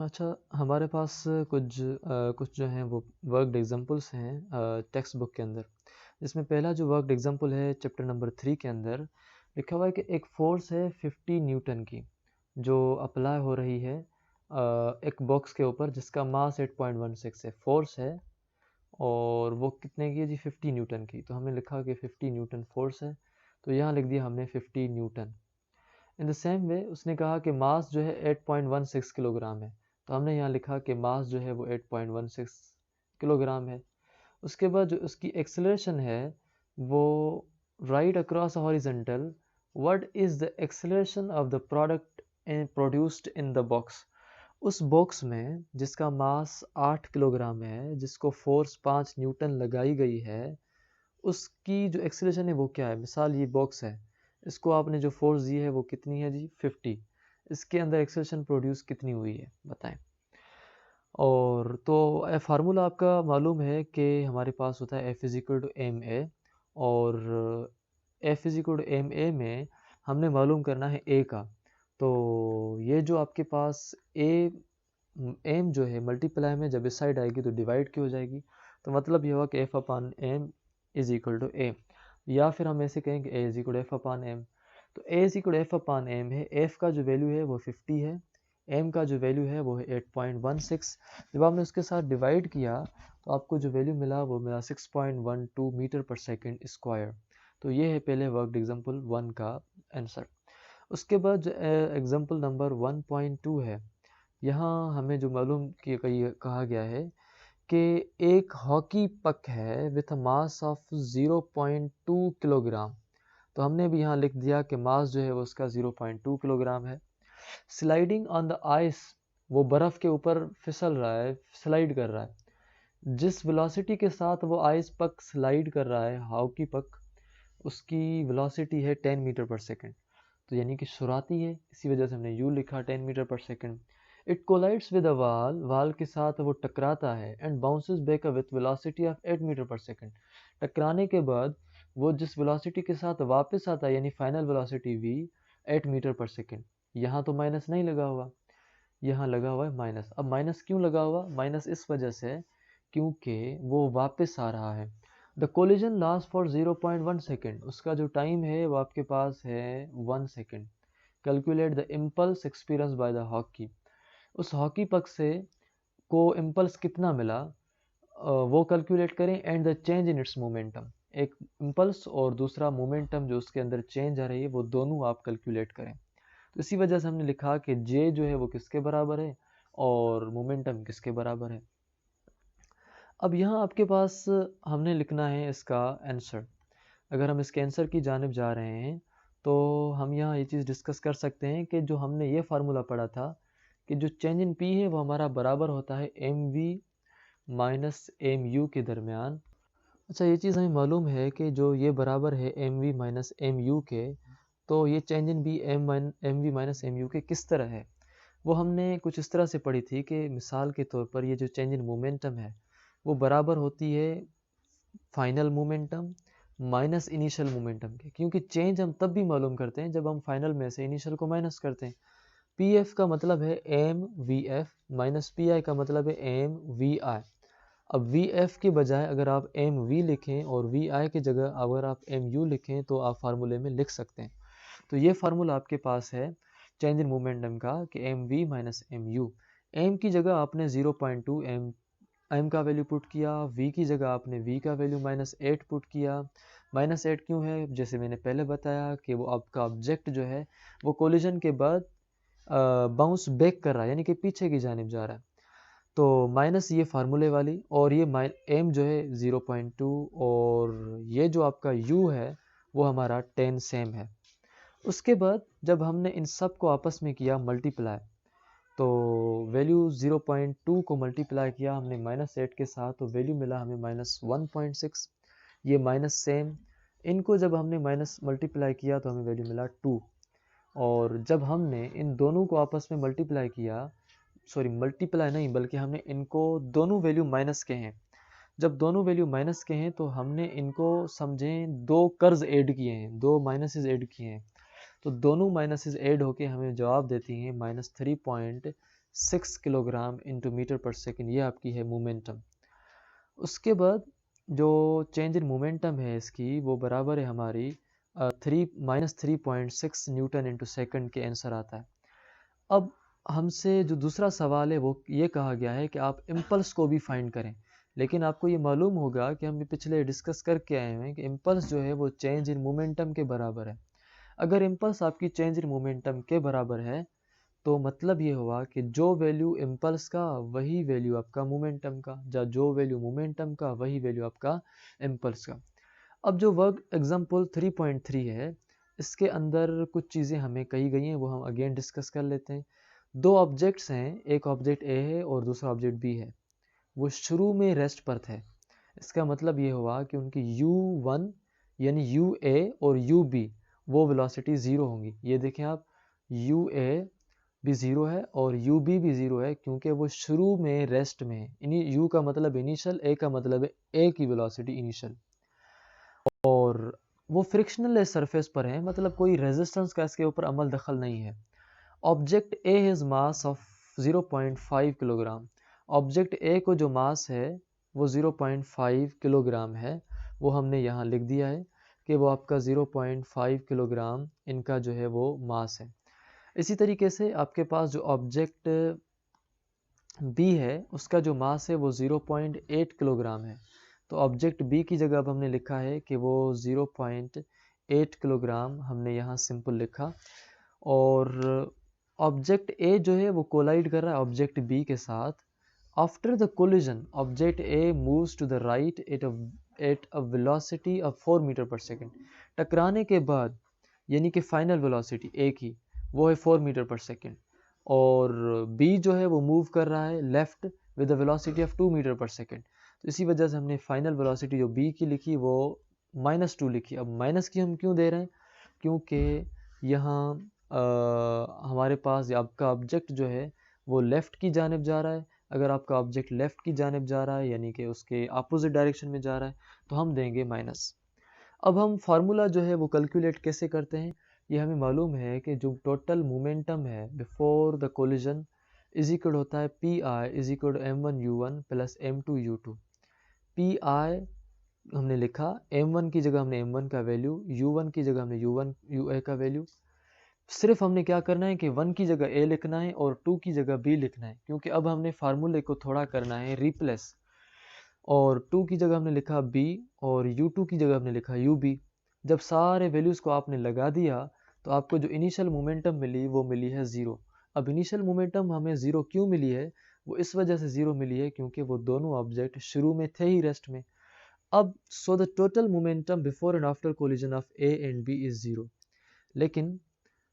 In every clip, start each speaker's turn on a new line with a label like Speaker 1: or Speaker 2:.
Speaker 1: अच्छा, हमारे पास कुछ जो हैं वो वर्कड एग्जांपल्स हैं टेक्स्ट बुक के अंदर। जिसमें पहला जो वर्कड एग्जांपल है चैप्टर नंबर 3 के अंदर लिखा हुआ है कि एक फोर्स है 50 न्यूटन की जो अप्लाई हो रही है एक बॉक्स के ऊपर जिसका मास 8.16 है। फोर्स है और वो कितने की है जी? 50 न्यूटन की। तो हमने लिखा कि 50 न्यूटन फोर्स है, तो यहाँ लिख दिया हमने 50 Newton. In the same way उसने कहा कि मास जो है 8.16 किलोग्राम है, तो हमने यहाँ लिखा कि मास जो है वो 8.16 किलोग्राम है। उसके बाद जो उसकी एक्सेलरेशन है वो right across horizontal, what is the acceleration of the product produced in the box. उस बॉक्स में जिसका मास 8 किलोग्राम है, जिसको फोर्स 5 न्यूटन लगाई गई है, उसकी जो एक्सेलरेशन है वो क्या है। मिसाल ये बॉक्स है, इसको आपने जो फोर्स दी है वो कितनी है जी? 50। इसके अंदर एक्सेलरेशन प्रोड्यूस कितनी हुई है बताएं। और तो फार्मूला आपका मालूम है कि हमारे पास होता है F is equal to M A, और F is equal to M A में हमने मालूम करना है ए का। तो ये जो आपके पास ए एम जो है मल्टीप्लाई में जब इस साइड आएगी तो डिवाइड की हो जाएगी। तो मतलब ये हुआ कि F upon M is equal to A, या फिर हम ऐसे कहेंगे A is equal to F upon M. तो A is equal to F upon M है, एफ का जो वैल्यू है वो 50 है, एम का जो वैल्यू है वो है 8.16। जब आपने उसके साथ डिवाइड किया तो आपको जो वैल्यू मिला वो मिला 6.12 मीटर पर सेकेंड स्क्वायर। तो ये है पहले वर्कड एग्जाम्पल 1 का आंसर। उसके बाद जो एग्जाम्पल नंबर 1.2 है, यहाँ हमें जो मालूम कहा गया है कि एक हॉकी पक है विथ मास ऑफ 0.2 किलोग्राम। तो हमने भी यहाँ लिख दिया कि मास जो है वो उसका 0.2 किलोग्राम है। स्लाइडिंग ऑन द आइस, वो बर्फ़ के ऊपर फिसल रहा है, स्लाइड कर रहा है। जिस वेलोसिटी के साथ वो आइस पक स्लाइड कर रहा है, हॉकी पक, उसकी वेलोसिटी है 10 मीटर पर सेकंड। तो यानी कि शुराती है, इसी वजह से हमने यू लिखा 10 metre per second. It collides with a wall, wall के साथ वो टकराता है, and bounces back with velocity of 8 metre per second. टकराने के बाद वो जिस वेलोसिटी के साथ वापस आता है यानी final velocity v 8 metre per second. यहाँ तो माइनस नहीं लगा हुआ, यहाँ लगा हुआ है माइनस। अब माइनस क्यों लगा हुआ? माइनस इस वजह से क्योंकि वो वापस आ रहा है। The collision last for 0.1 second, उसका जो टाइम है वो आपके पास है 1 second. Calculate the impulse experience by the hockey, उस हॉकी पक से को इम्पल्स कितना मिला वो कैलकुलेट करें। And the change in its momentum, एक इम्पल्स और दूसरा मोमेंटम जो उसके अंदर चेंज आ रही है वो दोनों आप कैलकुलेट करें। तो इसी वजह से हमने लिखा कि जे जो है वो किसके बराबर है और मोमेंटम किसके बराबर है। अब यहाँ आपके पास हमने लिखना है इसका आंसर। अगर हम इसके आंसर की जानिब जा रहे हैं तो हम यहाँ ये चीज़ डिस्कस कर सकते हैं कि जो हमने ये फार्मूला पढ़ा था कि जो चेंज इन पी है वो हमारा बराबर होता है M V minus M U के दरमियान। अच्छा, ये चीज़ हमें मालूम है कि जो ये बराबर है M V minus M U के, तो ये change in B M V minus M U के किस तरह है वो हमने कुछ इस तरह से पढ़ी थी कि मिसाल के तौर पर ये जो चेंज इन मोमेंटम है वो बराबर होती है final momentum minus initial momentum के। क्योंकि चेंज हम तब भी मालूम करते हैं जब हम फाइनल में से इनिशियल को माइनस करते हैं। पी एफ का मतलब है M V F minus P I का मतलब है एम वी आई। अब वी एफ के बजाय अगर आप एम वी लिखें और वी आई की जगह अगर आप एम यू लिखें तो आप फार्मूले में लिख सकते हैं। तो ये फार्मूला आपके पास है चेंज इन मोमेंटम का कि M V minus M U. M की जगह आपने 0.2 एम का वैल्यू पुट किया, वी की जगह आपने वी का वैल्यू -8 पुट किया। -8 क्यों है? जैसे मैंने पहले बताया कि वो आपका ऑब्जेक्ट जो है वो कोलिजन के बाद बाउंस बैक कर रहा है यानी कि पीछे की जानिब जा रहा है। तो माइनस ये फार्मूले वाली, और ये एम जो है 0.2, और ये जो आपका यू है वो हमारा 10 सेम है। उसके बाद जब हमने इन सब को आपस में किया मल्टीप्लाई, तो वैल्यू 0.2 को मल्टीप्लाई किया हमने -8 के साथ तो वैल्यू मिला हमें -1.6। ये माइनस सेम, इनको जब हमने माइनस मल्टीप्लाई किया तो हमें वैल्यू मिला 2। और जब हमने इन दोनों को आपस में मल्टीप्लाई किया, सॉरी मल्टीप्लाई नहीं बल्कि हमने इनको दोनों वैल्यू माइनस के हैं, जब दोनों वैल्यू माइनस के हैं तो हमने इनको समझें दो कर्ज ऐड किए हैं, दो माइनसेस ऐड किए हैं। तो दोनों माइनसेस ऐड होके हमें जवाब देती हैं -3.6 6 kilogram into metre per second, ये आपकी है मोमेंटम। उसके बाद जो चेंज इन मोमेंटम है इसकी वो बराबर है हमारी 3-3.6 न्यूटन इंटू सेकेंड के आंसर आता है। अब हमसे जो दूसरा सवाल है वो ये कहा गया है कि आप इम्पल्स को भी फाइंड करें, लेकिन आपको ये मालूम होगा कि हम पिछले डिस्कस करके आए हैं कि इम्पल्स जो है वो चेंज इन मोमेंटम के बराबर है। अगर इम्पल्स आपकी चेंज इन मोमेंटम के बराबर है तो मतलब ये हुआ कि जो वैल्यू इम्पल्स का वही वैल्यू आपका मोमेंटम का, या जो वैल्यू मोमेंटम का वही वैल्यू आपका इम्पल्स का। अब जो वर्क एग्जाम्पल 3.3 है इसके अंदर कुछ चीज़ें हमें कही गई हैं, वो हम अगेन डिस्कस कर लेते हैं। दो ऑब्जेक्ट्स हैं, एक ऑब्जेक्ट ए है और दूसरा ऑब्जेक्ट बी है। वो शुरू में रेस्ट पर थे। इसका मतलब ये हुआ कि उनकी u1 यानी ua और ub वो वेलोसिटी ज़ीरो होंगी। ये देखें आप, ua भी ज़ीरो है और ub भी ज़ीरो है क्योंकि वो शुरू में रेस्ट में है। u का मतलब इनिशियल, a का मतलब है a की वेलोसिटी इनिशियल, और वो फ्रिक्शनल सरफेस पर है, मतलब कोई रेजिस्टेंस का इसके ऊपर अमल दखल नहीं है। Object A has mass of 0.5 kilogram. Object A को जो मास है वो 0.5 किलोग्राम है, वो हमने यहाँ लिख दिया है कि वो आपका 0.5 किलोग्राम इनका जो है वो मास है। इसी तरीके से आपके पास जो ऑब्जेक्ट बी है उसका जो मास है वो 0.8 किलोग्राम है। तो ऑब्जेक्ट बी की जगह अब हमने लिखा है कि वो 0.8 किलोग्राम हमने यहाँ सिंपल लिखा। और ऑब्जेक्ट ए जो है वो कोलाइड कर रहा है ऑब्जेक्ट बी के साथ। After the collision object A moves to the right at a velocity of 4 metre per second. टकराने के बाद यानी कि फाइनल वेलोसिटी ए की वो है 4 मीटर पर सेकेंड, और बी जो है वो मूव कर रहा है left with the velocity of 2 metre per second. तो इसी वजह से हमने फाइनल वेलोसिटी जो बी की लिखी वो -2 लिखी। अब माइनस की हम क्यों दे रहे हैं, क्योंकि यहाँ हमारे पास आपका ऑब्जेक्ट जो है वो लेफ़्ट की जानिब जा रहा है। अगर आपका ऑब्जेक्ट लेफ़्ट की जानिब जा रहा है यानी कि उसके अपोजिट डायरेक्शन में जा रहा है तो हम देंगे माइनस। अब हम फार्मूला जो है वो कैलकुलेट कैसे करते हैं, ये हमें मालूम है कि जो टोटल मोमेंटम है before the collision is equal होता है P I is equal to m1u1 plus m2u2। P I हमने लिखा, m1 की जगह हमने m1 का वैल्यू, u1 की जगह हमने u1 ua का वैल्यू। सिर्फ हमने क्या करना है कि 1 की जगह a लिखना है और 2 की जगह b लिखना है, क्योंकि अब हमने फार्मूले को थोड़ा करना है रिप्लेस। और 2 की जगह हमने लिखा b और u2 की जगह हमने लिखा ub। जब सारे वैल्यूज़ को आपने लगा दिया तो आपको जो इनिशियल मोमेंटम मिली वो मिली है ज़ीरो। अब इनिशियल मोमेंटम हमें ज़ीरो क्यों मिली है, वो इस वजह से ज़ीरो मिली है क्योंकि वो दोनों ऑब्जेक्ट शुरू में थे ही रेस्ट में। अब सो the total momentum before and after collision of a and b is zero. लेकिन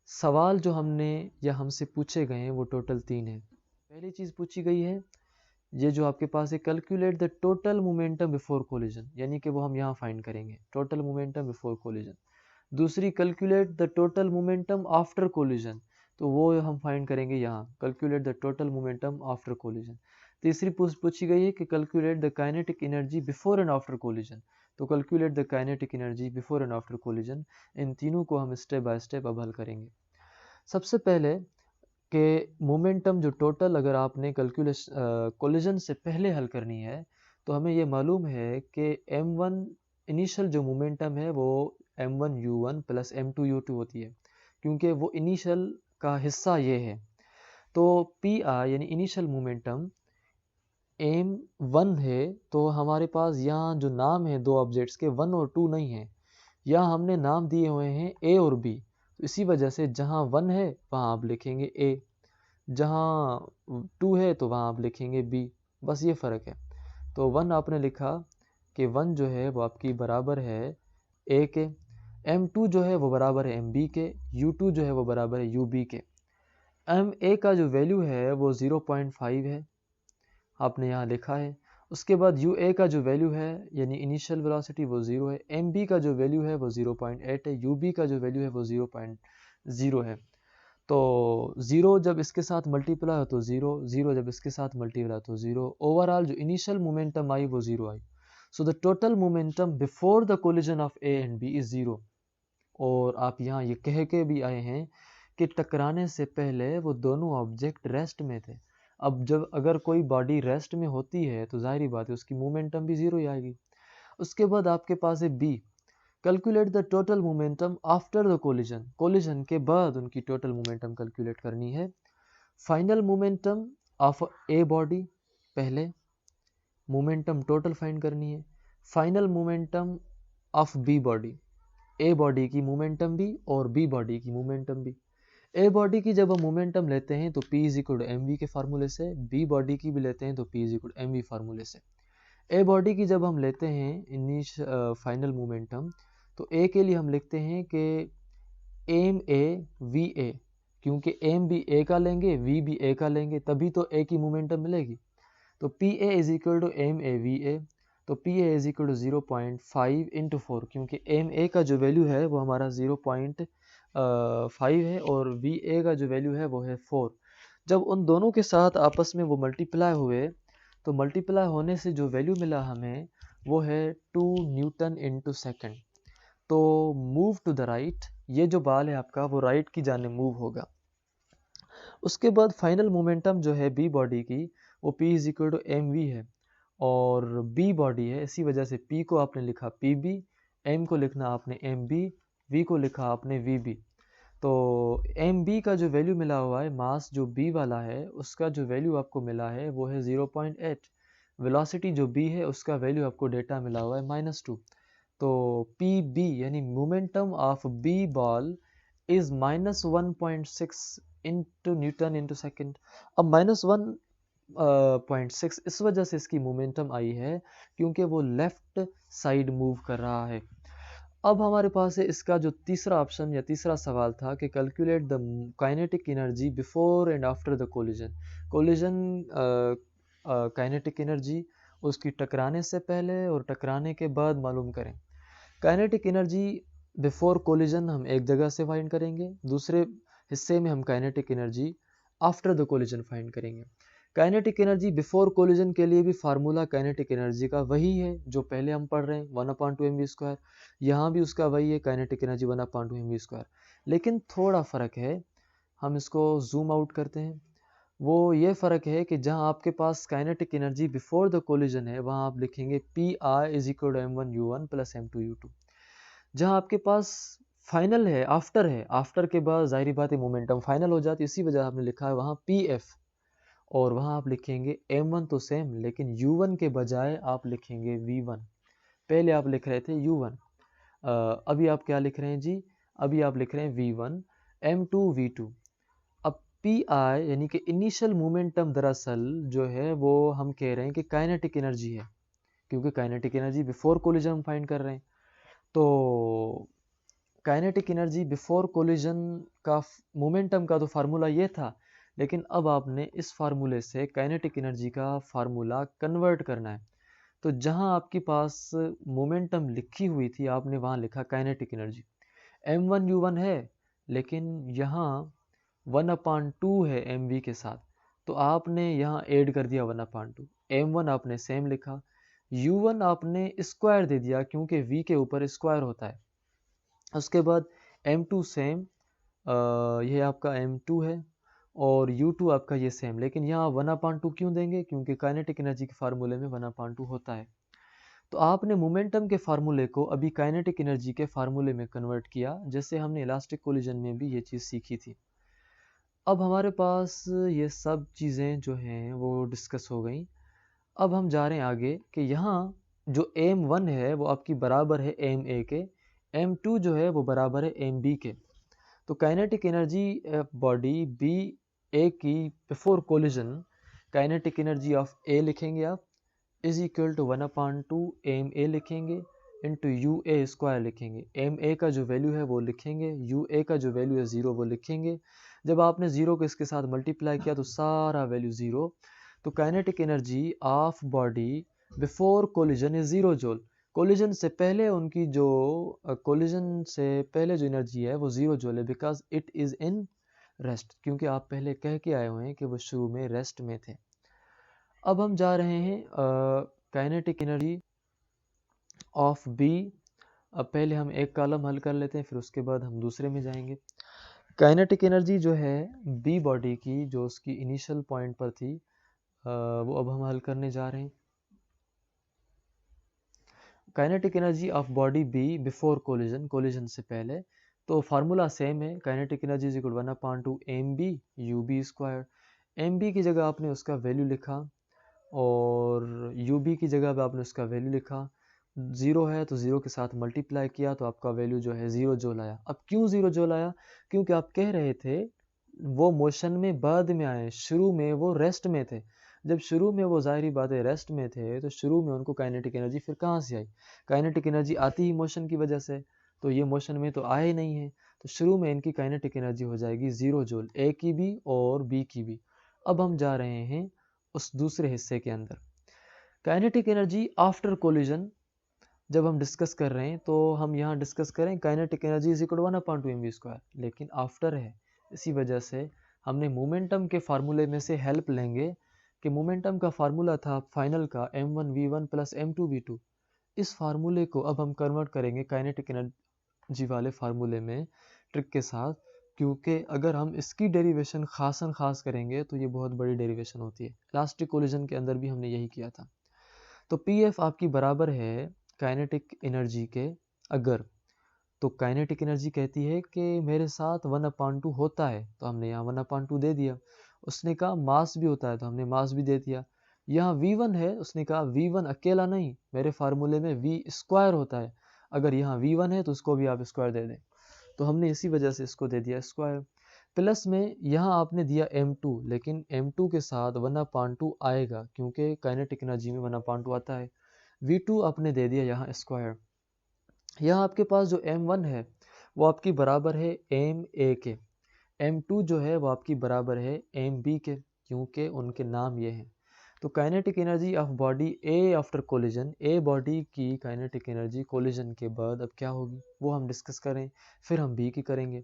Speaker 1: सवाल जो हमने या हमसे पूछे गए हैं वो टोटल 3 हैं। पहली चीज़ पूछी गई है ये जो आपके पास है, calculate the total momentum before collision, यानी कि वो हम यहाँ फाइंड करेंगे टोटल मोमेंटम बिफोर कोलिजन। दूसरी, calculate the total momentum after collision, तो वो हम फाइंड करेंगे यहाँ, calculate the total momentum after collision. तीसरी पूछी गई है कि calculate the kinetic energy before and after collision, तो calculate the kinetic energy before and after collision. इन तीनों को हम स्टेप बाय स्टेप अब हल करेंगे। सबसे पहले कि मोमेंटम जो टोटल अगर आपने कोलिजन से पहले हल करनी है तो हमें ये मालूम है कि m1 इनिशियल जो मोमेंटम है वो m1u1 प्लस m2u2 होती है, क्योंकि वो इनिशियल का हिस्सा ये है। तो पी आई यानी इनिशियल मोमेंटम m1 है, तो हमारे पास यहाँ जो नाम है दो ऑब्जेक्ट्स के 1 और 2 नहीं है, यहाँ हमने नाम दिए हुए हैं a और b। तो इसी वजह से जहाँ 1 है वहाँ आप लिखेंगे a, जहाँ 2 है तो वहाँ आप लिखेंगे b, बस ये फ़र्क है। तो 1 आपने लिखा कि 1 जो है वो आपकी बराबर है a के, m2 जो है वो बराबर है mb के, u2 जो है वो बराबर है ub के। ma का जो वैल्यू है वो 0.5 है, आपने यहाँ लिखा है। उसके बाद ua का जो वैल्यू है यानी इनिशियल वेलोसिटी वो 0 है, mb का जो वैल्यू है वो 0.8 है, ub का जो वैल्यू है वो 0.0 है। तो 0 जब इसके साथ मल्टीप्लाई हो तो 0, 0 जब इसके साथ मल्टीप्लाई हो तो 0, ओवरऑल जो इनिशियल मोमेंटम आई वो 0 I. So the total momentum before the collision of A and B is 0। और आप यहाँ ये कह के भी आए हैं कि टकराने से पहले वो दोनों ऑब्जेक्ट रेस्ट में थे। अब जब अगर कोई बॉडी रेस्ट में होती है तो जाहिर बात है उसकी मोमेंटम भी ज़ीरो ही आएगी। उसके बाद आपके पास है B, calculate the total momentum after the collision, collision के बाद उनकी टोटल मोमेंटम कैलकुलेट करनी है। Final momentum of A body, पहले मोमेंटम टोटल फाइंड करनी है। Final momentum of B body, A body की मोमेंटम भी और बी बॉडी की मोमेंटम भी। ए बॉडी की जब हम मोमेंटम लेते हैं तो P is equal to M V के फार्मूले से, बी बॉडी की भी लेते हैं तो P is equal to M V फार्मूले से। ए बॉडी की जब हम लेते हैं फाइनल मोमेंटम, तो ए के लिए हम लिखते हैं कि एम ए वी ए, क्योंकि एम भी ए का लेंगे वी भी ए का लेंगे तभी तो ए की मोमेंटम मिलेगी। तो P A is equal to M A V A, तो P A is equal to 0.5 into 4, क्योंकि एम ए का जो वैल्यू है वो हमारा 0.5 है और वी ए का जो वैल्यू है वो है 4। जब उन दोनों के साथ आपस में वो मल्टीप्लाई हुए तो मल्टीप्लाई होने से जो वैल्यू मिला हमें वो है 2 न्यूटन इंटू सेकेंड। तो मूव टू द राइट, ये जो बाल है आपका वो राइट की जाने मूव होगा। उसके बाद फाइनल मोमेंटम जो है बी बॉडी की वो P is equal to M V है और बी बॉडी है, इसी वजह से P को आपने लिखा पी बी, एम को लिखना आपने एम बी, वी को लिखा आपने वी बी। तो एम बी का जो वैल्यू मिला हुआ है, मास जो बी वाला है उसका जो वैल्यू आपको मिला है वो है 0.8। वेलोसिटी जो बी है उसका वैल्यू आपको डेटा मिला हुआ है -2। तो पी बी यानी momentum of B ball is -1.6 into newton into second. अब -1.6 इस वजह से इसकी मोमेंटम आई है क्योंकि वो लेफ्ट साइड मूव कर रहा है। अब हमारे पास है इसका जो तीसरा ऑप्शन या तीसरा सवाल था कि calculate the kinetic energy before and after the collision. Collision kinetic energy उसकी टकराने से पहले और टकराने के बाद मालूम करें। काइनेटिक एनर्जी बिफोर कोलिजन हम एक जगह से फाइंड करेंगे, दूसरे हिस्से में हम kinetic energy after the collision find करेंगे। काइनेटिक एनर्जी बिफोर कोलिजन के लिए भी फार्मूला काइनेटिक एनर्जी का वही है जो पहले हम पढ़ रहे हैं 1/2 एम वी स्क्वायर, यहाँ भी उसका वही है kinetic energy 1/2 M V square. लेकिन थोड़ा फ़र्क है, हम इसको जूम आउट करते हैं। वो ये फ़र्क है कि जहाँ आपके पास kinetic energy before the collision है वहाँ आप लिखेंगे P I is equal to m1u1 plus m2u2। जहाँ आपके पास फाइनल है, आफ्टर के बाद जाहिर बात है मोमेंटम फाइनल हो जाती है, इसी वजह आपने लिखा है वहाँ पी एफ और वहाँ आप लिखेंगे m1 तो सेम लेकिन u1 के बजाय आप लिखेंगे v1। पहले आप लिख रहे थे u1, अभी आप क्या लिख रहे हैं जी, अभी आप लिख रहे हैं v1 m2 v2। अब पी आई यानी कि इनिशियल मोमेंटम दरअसल जो है वो हम कह रहे हैं कि काइनेटिक एनर्जी है, क्योंकि काइनेटिक एनर्जी बिफोर कोलिजन हम फाइंड कर रहे हैं। तो काइनेटिक एनर्जी बिफोर कोलिजन का मोमेंटम का तो फार्मूला ये था, लेकिन अब आपने इस फार्मूले से काइनेटिक एनर्जी का फार्मूला कन्वर्ट करना है। तो जहां आपके पास मोमेंटम लिखी हुई थी आपने वहां लिखा काइनेटिक एनर्जी, m1u1 है लेकिन यहाँ 1/2 है mv के साथ, तो आपने यहाँ ऐड कर दिया 1/2। m1 आपने सेम लिखा, u1 आपने स्क्वायर दे दिया क्योंकि v के ऊपर स्क्वायर होता है। उसके बाद m2 सेम, यह आपका m2 है और u2 आपका ये सेम, लेकिन यहाँ 1/2 क्यों देंगे, क्योंकि काइनेटिक एनर्जी के फार्मूले में 1/2 होता है। तो आपने मोमेंटम के फार्मूले को अभी काइनेटिक एनर्जी के फार्मूले में कन्वर्ट किया, जैसे हमने इलास्टिक कोलिजन में भी ये चीज़ सीखी थी। अब हमारे पास ये सब चीज़ें जो हैं वो डिस्कस हो गई। अब हम जा रहे हैं आगे कि यहाँ जो m1 है वो आपकी बराबर है ma के, m2 जो है वो बराबर है mb के। तो kinetic energy body B A की before collision, kinetic energy of A लिखेंगे आप is equal to 1/2 M A लिखेंगे इंटू यू ए स्क्वायर लिखेंगे। एम ए का जो वैल्यू है वो लिखेंगे, यू ए का जो वैल्यू है 0 वो लिखेंगे। जब आपने 0 को इसके साथ मल्टीप्लाई किया तो सारा वैल्यू 0। तो kinetic energy of body before collision is 0 joule. Collision से पहले उनकी जो कोलिजन से पहले जो एनर्जी है वो 0 जूल है, because it is in rest, क्योंकि आप पहले कह के आए हुए हैं कि वो शुरू में रेस्ट में थे। अब हम जा रहे हैं काइनेटिक एनर्जी ऑफ बी। अब पहले हम एक कॉलम हल कर लेते हैं फिर उसके बाद हम दूसरे में जाएंगे। काइनेटिक एनर्जी जो है बी बॉडी की, जो उसकी इनिशियल पॉइंट पर थी, वो अब हम हल करने जा रहे हैं। Kinetic energy of body B before collision, collision से पहले, तो फार्मूला सेम है। Kinetic energy is equal 1/2 M B U B square. M B की जगह आपने उसका वैल्यू लिखा और यू बी की जगह पे आपने उसका वैल्यू लिखा। ज़ीरो है तो ज़ीरो के साथ मल्टीप्लाई किया तो आपका वैल्यू जो है ज़ीरो जूल आया। अब क्यों ज़ीरो जूल आया? क्योंकि आप कह रहे थे वो मोशन में बाद में आए, शुरू में वो रेस्ट में थे। जब शुरू में वो ज़ाहिरी बात है रेस्ट में थे, तो शुरू में उनको काइनेटिक एनर्जी फिर कहाँ से आई? काइनेटिक एनर्जी आती ही मोशन की वजह से, तो ये मोशन में तो आए ही नहीं है, तो शुरू में इनकी काइनेटिक एनर्जी हो जाएगी ज़ीरो जूल, ए की भी और बी की भी। अब हम जा रहे हैं उस दूसरे हिस्से के अंदर। काइनेटिक एनर्जी आफ्टर कोलिजन जब हम डिस्कस कर रहे हैं, तो हम यहाँ डिस्कस करें kinetic energy is equal 1/2 mv square, लेकिन आफ्टर है, इसी वजह से हमने मोमेंटम के फार्मूले में से हेल्प लेंगे कि मोमेंटम का फार्मूला था फाइनल का m1v1 प्लस m2v2। इस फार्मूले को अब हम कन्वर्ट करेंगे काइनेटिक एनर्जी वाले फार्मूले में ट्रिक के साथ, क्योंकि अगर हम इसकी डेरिवेशन खासन खास करेंगे तो ये बहुत बड़ी डेरिवेशन होती है। इलास्टिक कोलिजन के अंदर भी हमने यही किया था। तो पी एफ आपकी बराबर है काइनेटिक एनर्जी के। अगर तो काइनेटिक एनर्जी कहती है कि मेरे साथ 1/2 होता है, तो हमने यहाँ 1/2 दे दिया। उसने कहा मास भी होता है, तो हमने मास भी दे दिया। यहाँ V1 है, उसने कहा V1 अकेला नहीं, मेरे फार्मूले में V स्क्वायर होता है। अगर यहाँ V1 है तो उसको भी आप स्क्वायर दे दें, तो हमने इसी वजह से इसको दे दिया स्क्वायर। प्लस में यहाँ आपने दिया m2, लेकिन m2 के साथ 1/2 आएगा क्योंकि काइनेटिक एनर्जी में 1/2 आता है। V2 आपने दे दिया यहाँ स्क्वायर। यहाँ आपके पास जो m1 है वो आपकी बराबर है ma के, m2 जो है वो आपकी बराबर है mb के, क्योंकि उनके नाम ये हैं। तो kinetic energy of body A after collision, A body की काइनेटिक एनर्जी कोलिजन के बाद अब क्या होगी वो हम डिस्कस करें, फिर हम बी की करेंगे।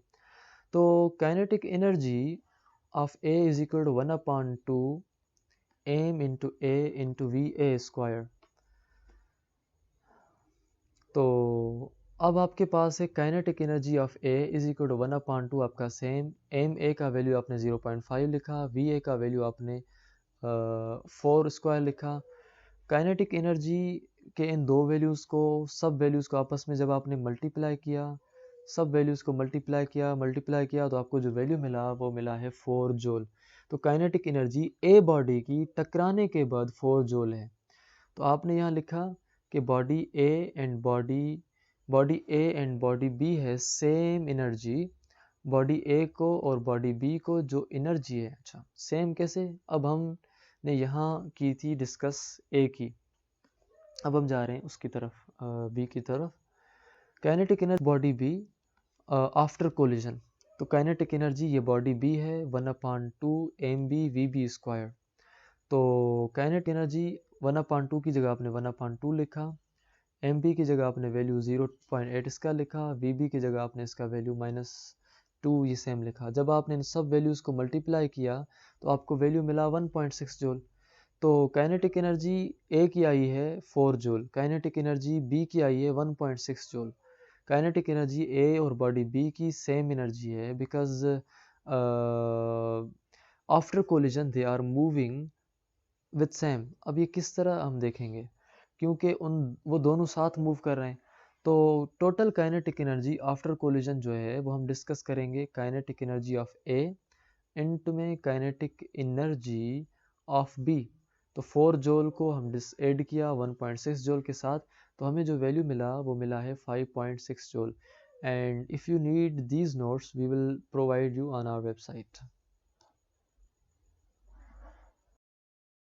Speaker 1: तो kinetic energy of A is equal to 1/2 M into A into V A square. तो अब आपके पास है kinetic energy of A is equal to 1/2 आपका सेम, एम ए का वैल्यू आपने 0.5 लिखा, वी ए का वैल्यू आपने 4 स्क्वायर लिखा। काइनेटिक एनर्जी के इन दो वैल्यूज़ को, सब वैल्यूज़ को आपस में जब आपने मल्टीप्लाई किया, सब वैल्यूज़ को मल्टीप्लाई किया तो आपको जो वैल्यू मिला वो मिला है 4 जूल। तो काइनेटिक एनर्जी ए बॉडी की टकराने के बाद 4 जूल है। तो आपने यहाँ लिखा कि body A and body B है सेम एनर्जी। बॉडी ए को और बॉडी बी को जो एनर्जी है, अच्छा सेम कैसे? अब हमने यहाँ की थी डिस्कस ए की, अब हम जा रहे हैं उसकी तरफ, बी की तरफ। Kinetic energy body B after collision, तो काइनेटिक एनर्जी ये बॉडी बी है 1/2 M B V B square. तो काइनेटिक एनर्जी 1/2 की जगह आपने 1/2 लिखा, एम बी की जगह आपने वैल्यू 0.8 इसका लिखा, वी बी की जगह आपने इसका वैल्यू -2 ये सेम लिखा। जब आपने इन सब वैल्यूज़ को मल्टीप्लाई किया तो आपको वैल्यू मिला 1.6 जूल। तो काइनेटिक एनर्जी ए की आई है 4 जूल, काइनेटिक एनर्जी बी की आई है 1.6 जूल। काइनेटिक एनर्जी ए और बॉडी बी की सेम एनर्जी है, because after collision they are moving with same. अब ये किस तरह हम देखेंगे, क्योंकि उन वो दोनों साथ मूव कर रहे हैं। तो total kinetic energy after collision जो है वो हम डिस्कस करेंगे kinetic energy of A into में काइनेटिक एनर्जी ऑफ बी। तो 4 जूल को हम ऐड किया 1.6 जूल के साथ, तो हमें जो वैल्यू मिला वो मिला है 5.6 joule. And if you need these notes we will provide you on our website.